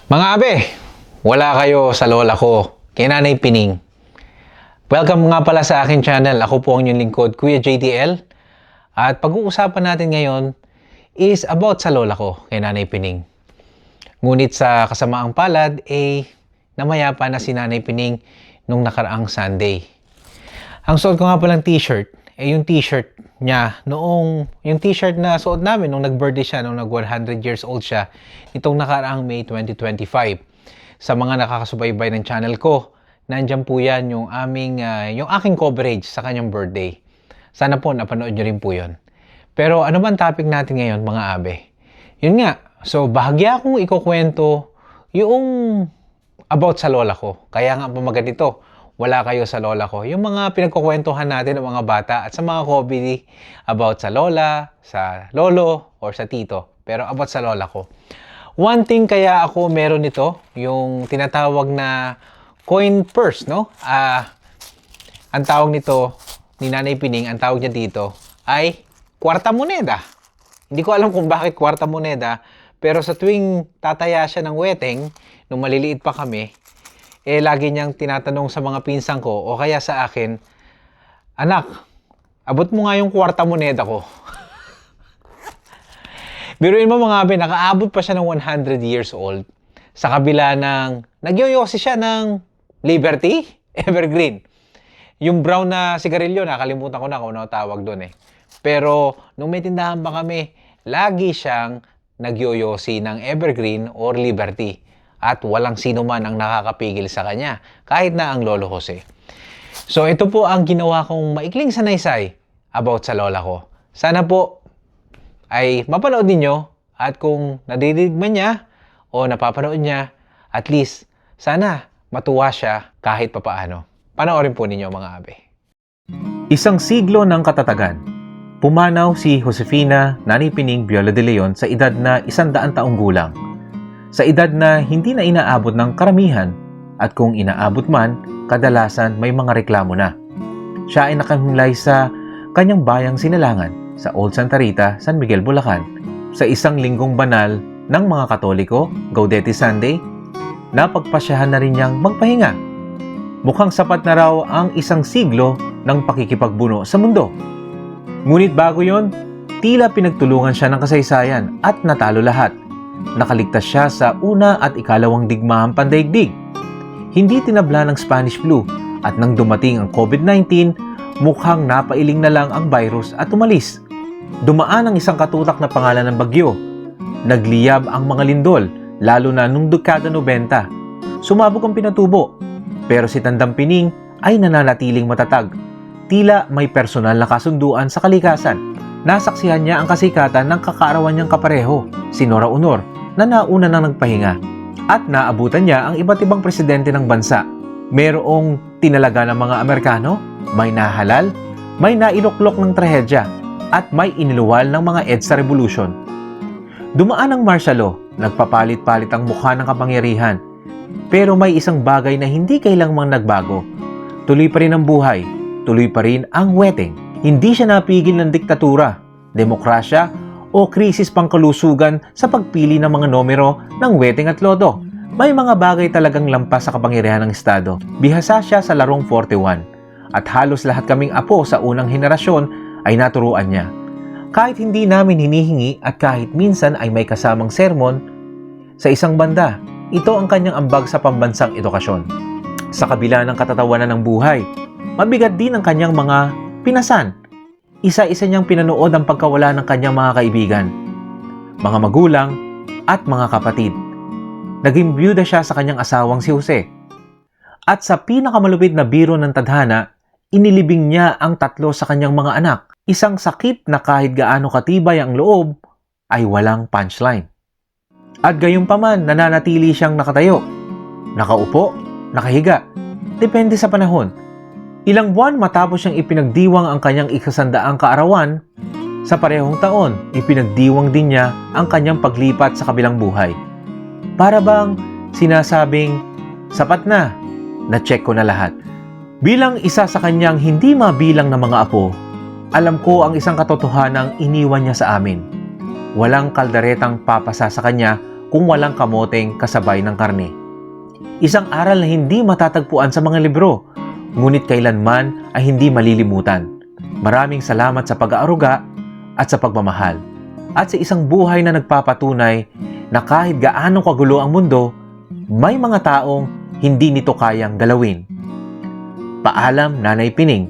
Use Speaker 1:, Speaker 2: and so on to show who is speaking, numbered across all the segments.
Speaker 1: Mga abe, wala kayo sa lola ko, kay Nanay Pining. Welcome nga pala sa aking channel. Ako po ang inyong lingkod, Kuya JDL. At pag-uusapan natin ngayon is about sa lola ko, kay Nanay Pining. Ngunit sa kasamaang palad, namayapa na si Nanay Pining nung nakaraang Sunday. Ang suot ko nga palang t-shirt, yung t-shirt niya yung t-shirt na suot namin nung nag-birthday siya, nung nag-100 years old siya, itong nakaraang May 2025. Sa mga nakakasubaybay ng channel ko, nandyan po yan yung aking coverage sa kanyang birthday. Sana po napanood nyo rin po yun. Pero ano bang topic natin ngayon, mga abe? Yun nga, so bahagya akong ikukwento yung about sa lola ko. Kaya nga pamagat ito, wala kayo sa lola ko. Yung mga pinagkukwentuhan natin ng mga bata at sa mga comedy about sa lola, sa lolo, or sa tito. Pero about sa lola ko. One thing kaya ako meron ito, yung tinatawag na coin purse, no? Ang tawag nito, ni Nanay Pining, ang tawag niya dito, ay kwarta moneda. Hindi ko alam kung bakit kwarta moneda, pero sa tuwing tataya siya ng weteng, nung maliliit pa kami, lagi niyang tinatanong sa mga pinsan ko o kaya sa akin, "Anak, abot mo nga yung kwarta moneda ko." Biruin mo mga abe, nakaabot pa siya ng 100 years old sa kabila ng, nagyoyosi siya ng Liberty, Evergreen. Yung brown na sigarilyo, nakalimutan ko na kung ano tawag doon eh. Pero nung may tindahan pa kami, lagi siyang nagyoyosi ng Evergreen or Liberty. At walang sino man ang nakakapigil sa kanya, kahit na ang Lolo Jose. So ito po ang ginawa kong maikling sanaysay about sa lola ko. Sana po ay mapanood ninyo, at kung nadidinig man niya o napapanood niya, at least sana matuwa siya kahit papaano. Panoorin po ninyo, mga abe.
Speaker 2: Isang siglo ng katatagan. Pumanaw si Josefina Nanay Pining Viola de Leon sa edad na 100 taong gulang. Sa edad na hindi na inaabot ng karamihan, at kung inaabot man, kadalasan may mga reklamo na. Siya ay nakahimlay sa kanyang bayang Sinalangan sa Old Santa Rita, San Miguel, Bulacan. Sa isang linggong banal ng mga Katoliko, Gaudete Sunday, napagpasyahan na rin niyang magpahinga. Mukhang sapat na raw ang isang siglo ng pakikipagbuno sa mundo. Ngunit bago yon, tila pinagtulungan siya ng kasaysayan at natalo lahat. Nakaligtas siya sa una at ikalawang digmaang pandaigdig. Hindi tinabla ng Spanish flu, at nang dumating ang COVID-19, mukhang napailing na lang ang virus at umalis. Dumaan ang isang katutak na pangalan ng bagyo. Nagliyab ang mga lindol, lalo na nung dekada 90. Sumabog ang pinatubo, pero si Tandang Pining ay nananatiling matatag. Tila may personal na kasunduan sa kalikasan. Nasaksihan niya ang kasikatan ng kakaarawan niyang kapareho, si Nora Honor, na nauna nang nagpahinga. At naabutan niya ang iba't ibang presidente ng bansa. Merong tinalaga ng mga Amerikano, may nahalal, may nailuklok ng trahedya, at may iniluwal ng mga EDSA Revolution. Dumaan ang martial law, nagpapalit-palit ang mukha ng kapangyarihan. Pero may isang bagay na hindi kailangang nagbago. Tuloy pa rin ang buhay, tuloy pa rin ang weteng. Hindi siya napigil ng diktatura, demokrasya, o krisis pangkalusugan sa pagpili ng mga numero ng weteng at lodo. May mga bagay talagang lampas sa kapangyarihan ng Estado. Bihasa siya sa larong 41, at halos lahat kaming apo sa unang henerasyon ay naturuan niya. Kahit hindi namin hinihingi at kahit minsan ay may kasamang sermon, sa isang banda, ito ang kanyang ambag sa pambansang edukasyon. Sa kabila ng katatawanan ng buhay, mabigat din ang kanyang mga pinasan. Isa-isa niyang pinanood ang pagkawala ng kanyang mga kaibigan, mga magulang, at mga kapatid. Naging byuda siya sa kanyang asawang si Jose. At sa pinakamalupit na biro ng tadhana, inilibing niya ang 3 sa kanyang mga anak. Isang sakit na kahit gaano katibay ang loob, ay walang punchline. At gayunpaman, nananatili siyang nakatayo, nakaupo, nakahiga. Depende sa panahon. Ilang buwan matapos siyang ipinagdiwang ang kanyang 100 kaarawan, sa parehong taon, ipinagdiwang din niya ang kanyang paglipat sa kabilang buhay. Para bang sinasabing, sapat na, na-check ko na lahat. Bilang isa sa kanyang hindi mabilang na mga apo, alam ko ang isang katotohanang iniwan niya sa amin. Walang kalderetang papasa sa kanya kung walang kamoteng kasabay ng karne. Isang aral na hindi matatagpuan sa mga libro, ngunit kailanman ay hindi malilimutan. Maraming salamat sa pag-aaruga at sa pagmamahal, at sa isang buhay na nagpapatunay na kahit gaano kagulo ang mundo, may mga taong hindi nito kayang galawin. Paalam, Nanay Pining.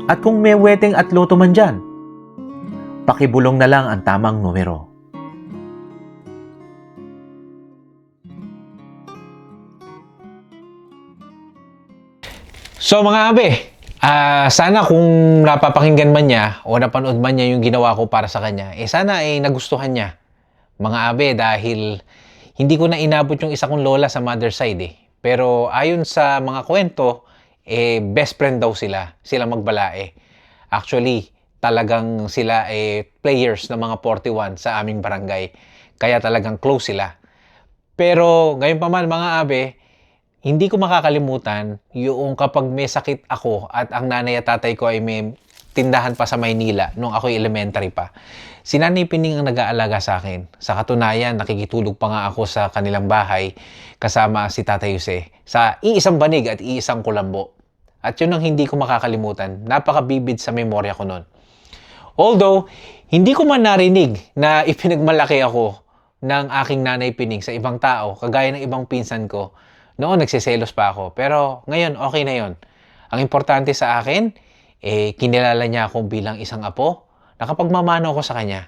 Speaker 2: At kung may weteng at loto man dyan, pakibulong na lang ang tamang numero.
Speaker 1: So mga abe, sana kung napapakinggan man niya o napanood man niya yung ginawa ko para sa kanya, sana nagustuhan niya. Mga abe, dahil hindi ko na inabot yung isa kong lola sa mother side Pero ayon sa mga kwento, best friend daw sila magbalae. Actually, talagang sila players ng mga 41 sa aming barangay. Kaya talagang close sila. Pero ngayon pa man mga abe, hindi ko makakalimutan yung kapag may sakit ako at ang nanay at tatay ko ay may tindahan pa sa Maynila nung ako'y elementary pa. Si Nanay Pining ang nag-aalaga sa akin. Sa katunayan, nakikitulog pa nga ako sa kanilang bahay kasama si Tatay Jose sa iisang banig at iisang kulambo. At yun ang hindi ko makakalimutan. Napakabibid sa memorya ko nun. Although, hindi ko man narinig na ipinagmalaki ako ng aking Nanay Pining sa ibang tao, kagaya ng ibang pinsan ko. Noon, nagsiselos pa ako. Pero ngayon, okay na yon. Ang importante sa akin, kinilala niya ako bilang isang apo. Nakapagmamano ako sa kanya.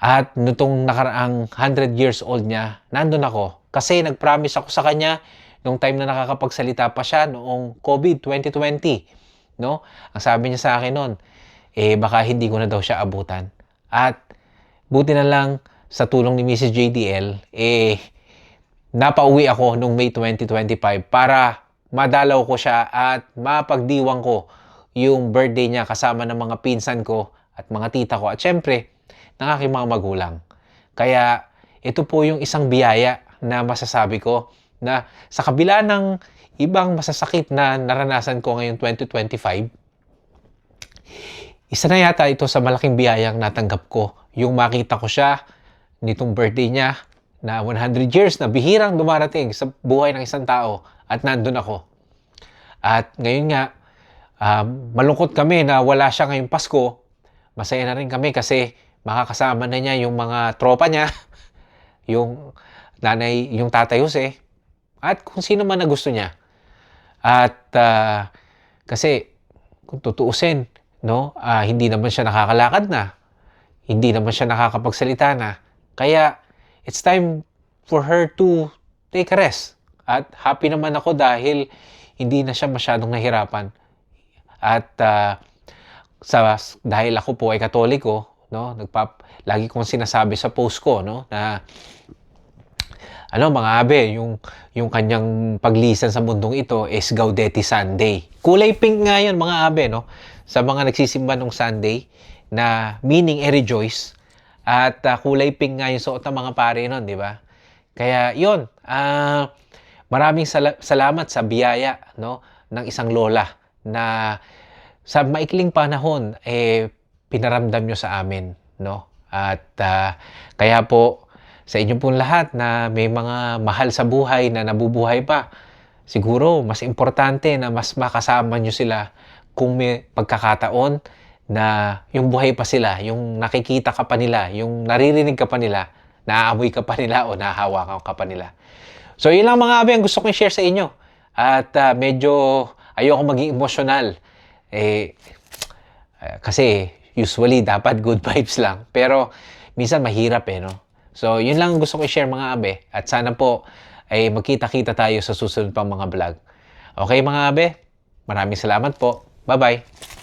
Speaker 1: At nitong nakaraang 100 years old niya, nandun ako. Kasi nag-promise ako sa kanya nung time na nakakapagsalita pa siya noong COVID 2020. No? Ang sabi niya sa akin noon, baka hindi ko na daw siya abutan. At buti na lang sa tulong ni Mrs. JDL, napauwi ako noong May 2025 para madalaw ko siya at mapagdiwang ko yung birthday niya kasama ng mga pinsan ko at mga tita ko at syempre ng aking mga magulang. Kaya ito po yung isang biyaya na masasabi ko na sa kabila ng ibang masasakit na naranasan ko ngayong 2025, isa na yata ito sa malaking biyayang natanggap ko. Yung makita ko siya nitong birthday niya na 100 years na bihirang dumarating sa buhay ng isang tao at nandun ako. At ngayon nga, malungkot kami na wala siya ngayong Pasko. Masaya na rin kami kasi makakasama na niya yung mga tropa niya, yung nanay, yung Tatay Jose, at kung sino man na gusto niya. At kasi kung tutuusin, no, hindi naman siya nakakalakad na. Hindi naman siya nakakapagsalita na. Kaya it's time for her to take a rest. At happy naman ako dahil hindi na siya masyadong nahirapan. At dahil ako po ay Katoliko, no, lagi kong sinasabi sa post ko, no, na mga abe, yung kanyang paglisan sa mundong ito is Gaudete Sunday. Kulay pink nga yun, mga abe, no, sa mga nagsisimba nung Sunday, na meaning rejoice. At kulay pink nga yung suot ng mga pare nun, di ba? Kaya yun, maraming salamat sa biyaya, no, ng isang lola na sa maikling panahon pinaramdam nyo sa amin, no? At kaya po sa inyo pong lahat na may mga mahal sa buhay na nabubuhay pa, siguro mas importante na mas makasama nyo sila kung may pagkakataon na yung buhay pa sila, yung nakikita ka pa nila, yung naririnig ka pa nila, naaamoy ka pa nila o nahahawakan ka pa nila. So yun lang mga abe ang gusto kong share sa inyo. At medyo ayoko maging emotional. Kasi usually dapat good vibes lang. Pero minsan mahirap no. So yun lang gusto ko i-share mga abe. At sana po ay magkita-kita tayo sa susunod pang mga vlog. Okay mga abe? Maraming salamat po. Bye-bye.